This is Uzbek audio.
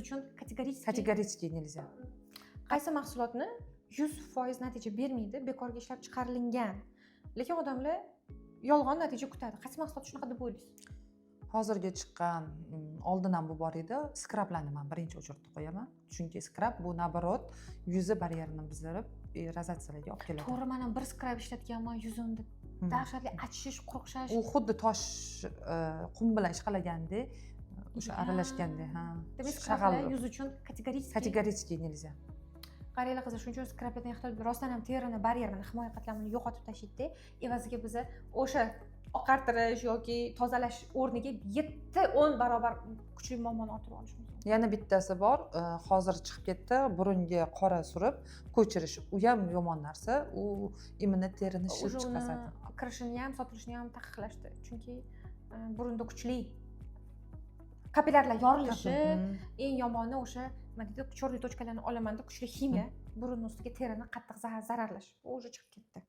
uchun kategorически nельзя. qaysi mahsulotni 100% natija bermaydi, bekorga ishlab chiqarilgan, lekin odamlar yolg'on natija kutadi. Qaysi mahsulot shunaqa deb o'ylaysiz? Hozirgi chiqqan oldin ham bu bor edi, skrablarni men birinchi o'chirib qo'yaman, chunki skrab bu naоборот yuzi baryerini buzdirib rozatsiyalarga olib keladi. To'g'ri, men ham bir skrab ishlatganman, yuzimda dahshatli achishish, quruqshash. U xuddi tosh qum bilan ishqalagandek, o'sha aralashgandek, ha. Demak, skrablar yuz uchun kategorически nельзя. qaranglar qizlar, shuning uchun skrablardan ehtiyot bo'ling. Rostdan ham terini baryerini, himoya qatlamini yo'qotib tashlaydida, evaziga biz o'sha oqartirish yoki tozalash o'rniga 7-10 barobar kuchli muammoni orttirib olishimiz mumkin. Yana bittasi bor, hozir chiqib ketdi, burunga qora surib ko'chirish. U ham yomon narsa, u immuniy terini shilib chiqaradi. Kirishini ham, sotilishini ham taqiqlashdi. Chunki burunda kuchli kapillarlar yorilishi, eng yomoni o'sha nima deydi, chorli tochkalarni olaman deb kuchli ximiya burun ustiga terini qattiq zararlash. U уже chiqib ketdi.